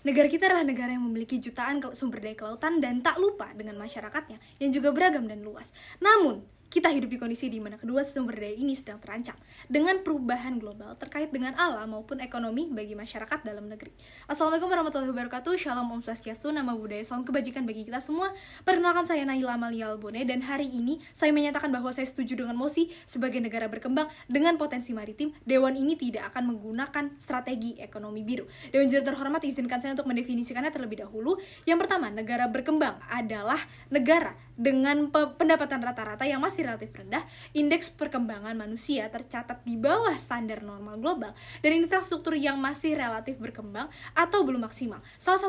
Negara kita adalah negara yang memiliki jutaan sumber daya kelautan dan tak lupa dengan masyarakatnya yang juga beragam dan luas. Namun, kita hidup di kondisi di mana kedua sumber daya ini sedang terancam dengan perubahan global terkait dengan alam maupun ekonomi bagi masyarakat dalam negeri. Assalamualaikum warahmatullahi wabarakatuh. Shalom Om Swastiastu, nama budaya, salam kebajikan bagi kita semua. Perkenalkan, saya Naila Amalia Albone dan hari ini saya menyatakan bahwa saya setuju dengan mosi sebagai negara berkembang dengan potensi maritim. Dewan ini tidak akan menggunakan strategi ekonomi biru. Dewan Juri terhormat, izinkan saya untuk mendefinisikannya terlebih dahulu. Yang pertama, negara berkembang adalah negara dengan pendapatan rata-rata yang masih relatif rendah, indeks perkembangan manusia tercatat di bawah standar normal global, dan infrastruktur yang masih relatif berkembang atau belum maksimal. Salah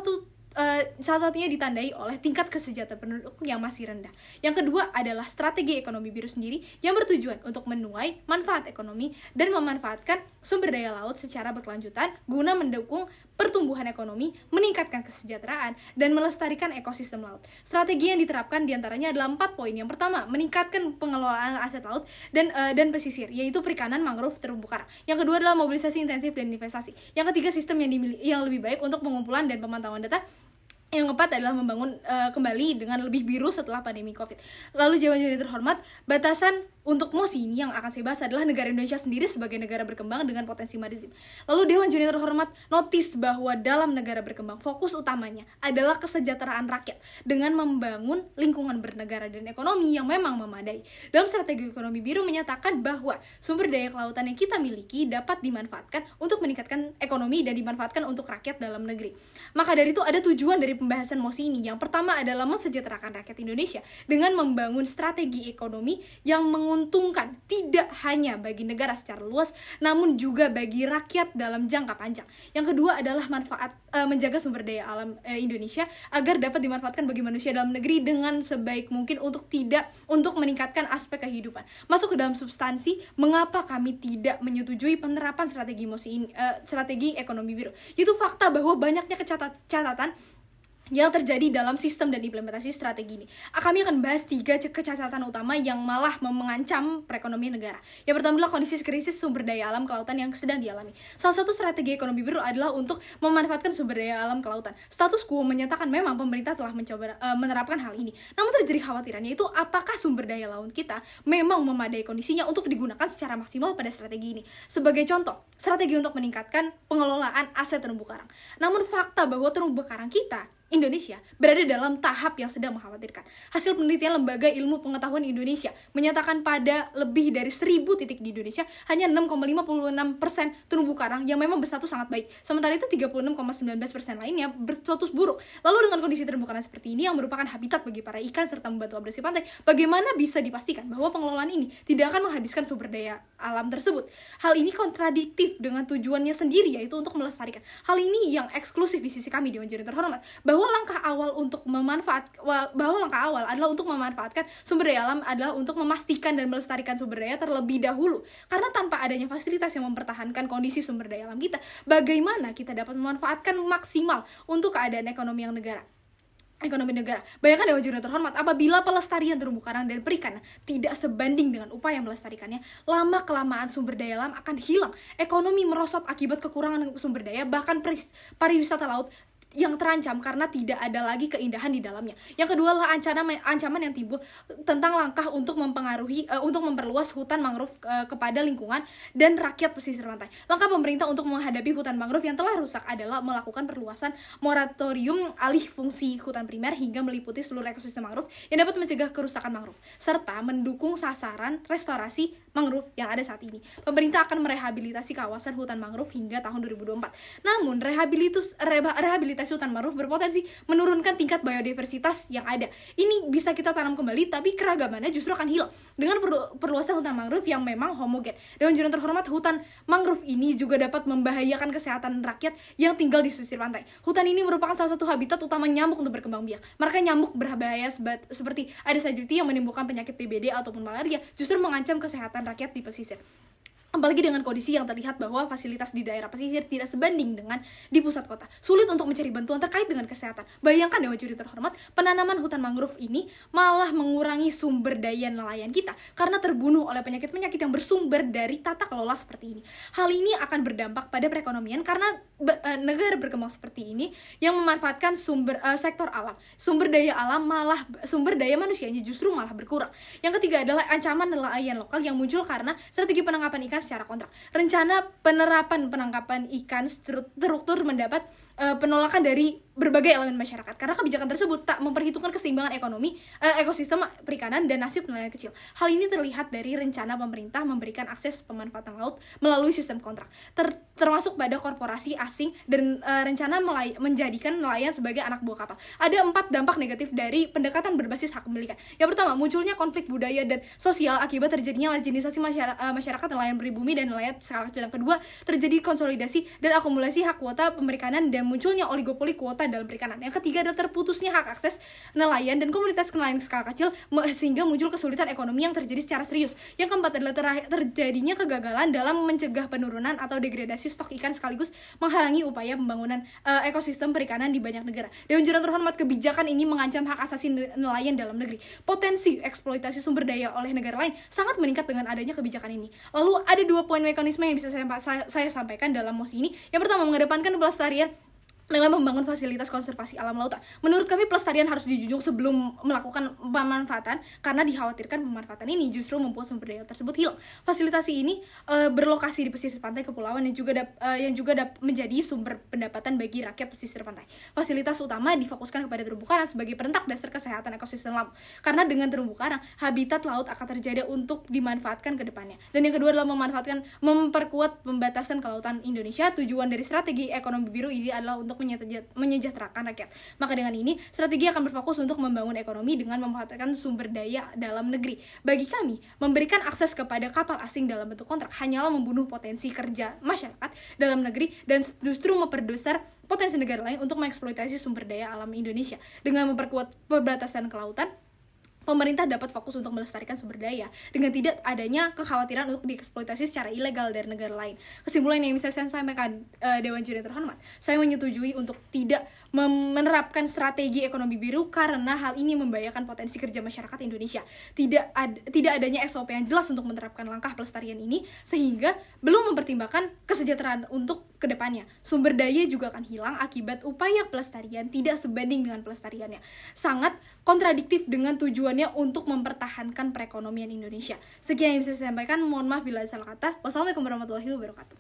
satunya ditandai oleh tingkat kesejahteraan penduduk yang masih rendah. Yang kedua adalah strategi ekonomi biru sendiri yang bertujuan untuk menuai manfaat ekonomi dan memanfaatkan sumber daya laut secara berkelanjutan guna mendukung pertumbuhan ekonomi, meningkatkan kesejahteraan, dan melestarikan ekosistem laut. Strategi yang diterapkan diantaranya adalah 4 poin. Yang pertama, meningkatkan pengelolaan aset laut dan pesisir, yaitu perikanan, mangrove, terumbu karang. Yang kedua adalah mobilisasi intensif dan investasi. Yang ketiga, sistem yang lebih baik untuk pengumpulan dan pemantauan data. Yang keempat adalah membangun kembali dengan lebih biru setelah pandemi COVID. Lalu Dewan Juri terhormat, batasan untuk mosi ini yang akan saya bahas adalah negara Indonesia sendiri sebagai negara berkembang dengan potensi maritim. Lalu Dewan Juri terhormat notis bahwa dalam negara berkembang fokus utamanya adalah kesejahteraan rakyat dengan membangun lingkungan bernegara dan ekonomi yang memang memadai. Dalam strategi ekonomi biru menyatakan bahwa sumber daya kelautan yang kita miliki dapat dimanfaatkan untuk meningkatkan ekonomi dan dimanfaatkan untuk rakyat dalam negeri. Maka dari itu ada tujuan dari pembahasan mosi ini. Yang pertama adalah mensejahterakan rakyat Indonesia dengan membangun strategi ekonomi yang menguntungkan tidak hanya bagi negara secara luas, namun juga bagi rakyat dalam jangka panjang. Yang kedua adalah menjaga sumber daya alam Indonesia agar dapat dimanfaatkan bagi manusia dalam negeri dengan sebaik mungkin untuk meningkatkan aspek kehidupan. Masuk ke dalam substansi, mengapa kami tidak menyetujui penerapan strategi ekonomi biru? Itu fakta bahwa banyaknya catatan yang terjadi dalam sistem dan implementasi strategi ini. Kami akan bahas 3 kecacatan utama yang malah mengancam perekonomian negara. Yang pertama adalah kondisi krisis sumber daya alam kelautan yang sedang dialami. Salah satu strategi ekonomi biru adalah untuk memanfaatkan sumber daya alam kelautan. Status quo menyatakan memang pemerintah telah mencoba menerapkan hal ini. Namun terjadi khawatirannya itu apakah sumber daya laut kita memang memadai kondisinya untuk digunakan secara maksimal pada strategi ini. Sebagai contoh, strategi untuk meningkatkan pengelolaan aset terumbu karang. Namun fakta bahwa terumbu karang kita Indonesia berada dalam tahap yang sedang mengkhawatirkan. Hasil penelitian Lembaga Ilmu Pengetahuan Indonesia menyatakan pada lebih dari 1000 titik di Indonesia hanya 6,56% terumbu karang yang memang berstatus sangat baik. Sementara itu 36,19% lainnya berstatus buruk. Lalu dengan kondisi terumbu karang seperti ini yang merupakan habitat bagi para ikan serta membantu abrasi pantai, bagaimana bisa dipastikan bahwa pengelolaan ini tidak akan menghabiskan sumber daya alam tersebut? Hal ini kontradiktif dengan tujuannya sendiri, yaitu untuk melestarikan. Hal ini yang eksklusif di sisi kami Dewan Juri terhormat, bahwa langkah awal adalah untuk memanfaatkan sumber daya alam adalah untuk memastikan dan melestarikan sumber daya terlebih dahulu. Karena tanpa adanya fasilitas yang mempertahankan kondisi sumber daya alam kita, bagaimana kita dapat memanfaatkan maksimal untuk keadaan ekonomi negara. Bayangkan Dewan Juri terhormat, apabila pelestarian terumbu karang dan perikanan tidak sebanding dengan upaya melestarikannya, lama-kelamaan sumber daya alam akan hilang, ekonomi merosot akibat kekurangan sumber daya, bahkan pariwisata laut yang terancam karena tidak ada lagi keindahan di dalamnya. Yang kedua adalah ancaman yang timbul tentang langkah untuk memperluas hutan mangrove kepada lingkungan dan rakyat pesisir pantai. Langkah pemerintah untuk menghadapi hutan mangrove yang telah rusak adalah melakukan perluasan moratorium alih fungsi hutan primer hingga meliputi seluruh ekosistem mangrove yang dapat mencegah kerusakan mangrove serta mendukung sasaran restorasi mangrove yang ada saat ini. Pemerintah akan merehabilitasi kawasan hutan mangrove hingga tahun 2024. Namun rehabilitasi hutan mangrove berpotensi menurunkan tingkat biodiversitas yang ada. Ini bisa kita tanam kembali, tapi keragamannya justru akan hilang dengan perluasan hutan mangrove yang memang homogen. Dewan Juri terhormat, hutan mangrove ini juga dapat membahayakan kesehatan rakyat yang tinggal di pesisir pantai. Hutan ini merupakan salah satu habitat utama nyamuk untuk berkembang biak. Maka nyamuk berbahaya seperti Aedes aegypti yang menimbulkan penyakit TBD ataupun malaria justru mengancam kesehatan rakyat di pesisir. Apalagi dengan kondisi yang terlihat bahwa fasilitas di daerah pesisir tidak sebanding dengan di pusat kota. Sulit untuk mencari bantuan terkait dengan kesehatan. Bayangkan Dewan Juri terhormat, penanaman hutan mangrove ini malah mengurangi sumber daya nelayan kita karena terbunuh oleh penyakit-penyakit yang bersumber dari tata kelola seperti ini. Hal ini akan berdampak pada perekonomian karena negara berkembang seperti ini yang memanfaatkan sektor alam. Sumber daya alam malah sumber daya manusianya justru malah berkurang. Yang ketiga adalah ancaman nelayan lokal yang muncul karena strategi penangkapan ikan secara kontrak. Rencana penerapan penangkapan ikan struktur mendapat penolakan dari berbagai elemen masyarakat karena kebijakan tersebut tak memperhitungkan keseimbangan ekonomi, ekosistem perikanan dan nasib nelayan kecil. Hal ini terlihat dari rencana pemerintah memberikan akses pemanfaatan laut melalui sistem kontrak, termasuk pada korporasi asing dan rencana menjadikan nelayan sebagai anak buah kapal. Ada 4 dampak negatif dari pendekatan berbasis hak kepemilikan. Yang pertama, munculnya konflik budaya dan sosial akibat terjadinya marginalisasi masyarakat nelayan pribumi dan nelayan skala kecil. Yang kedua, terjadi konsolidasi dan akumulasi hak kuota perikanan dan munculnya oligopoli kuota dalam perikanan. Yang ketiga adalah terputusnya hak akses nelayan dan komunitas nelayan skala kecil sehingga muncul kesulitan ekonomi yang terjadi secara serius. Yang keempat adalah terjadinya kegagalan dalam mencegah penurunan atau degradasi stok ikan sekaligus menghalangi upaya pembangunan ekosistem perikanan di banyak negara. Dewan Juri terhormat, kebijakan ini mengancam hak asasi nelayan dalam negeri. Potensi eksploitasi sumber daya oleh negara lain sangat meningkat dengan adanya kebijakan ini. Lalu ada 2 poin mekanisme yang bisa saya sampaikan dalam mosi ini. Yang pertama, mengedepankan pelestarian dengan membangun fasilitas konservasi alam lautan. Menurut kami pelestarian harus dijunjung sebelum melakukan pemanfaatan karena dikhawatirkan pemanfaatan ini justru membuat sumber daya tersebut hilang. Fasilitas ini berlokasi di pesisir pantai kepulauan yang juga menjadi sumber pendapatan bagi rakyat pesisir pantai. Fasilitas utama difokuskan kepada terumbu karang sebagai perentak dasar kesehatan ekosistem laut. Karena dengan terumbu karang, habitat laut akan terjaga untuk dimanfaatkan ke depannya. Dan yang kedua adalah memperkuat pembatasan kelautan Indonesia. Tujuan dari strategi ekonomi biru ini adalah untuk menyejahterakan rakyat. Maka dengan ini, strategi akan berfokus untuk membangun ekonomi dengan memanfaatkan sumber daya dalam negeri. Bagi kami, memberikan akses kepada kapal asing dalam bentuk kontrak hanyalah membunuh potensi kerja masyarakat dalam negeri dan justru memperbesar potensi negara lain untuk mengeksploitasi sumber daya alam Indonesia. Dengan memperkuat perbatasan kelautan, pemerintah dapat fokus untuk melestarikan sumber daya dengan tidak adanya kekhawatiran untuk dieksploitasi secara ilegal dari negara lain. Kesimpulan yang bisa saya sampaikan, Dewan Juri terhormat, saya menyetujui untuk tidak menerapkan strategi ekonomi biru karena hal ini membahayakan potensi kerja masyarakat Indonesia. Tidak adanya SOP yang jelas untuk menerapkan langkah pelestarian ini sehingga belum mempertimbangkan kesejahteraan untuk kedepannya. Sumber daya juga akan hilang akibat upaya pelestarian tidak sebanding dengan pelestariannya. Sangat kontradiktif dengan tujuannya untuk mempertahankan perekonomian Indonesia. Sekian yang bisa saya sampaikan. Mohon maaf bila ada salah kata. Wassalamualaikum warahmatullahi wabarakatuh.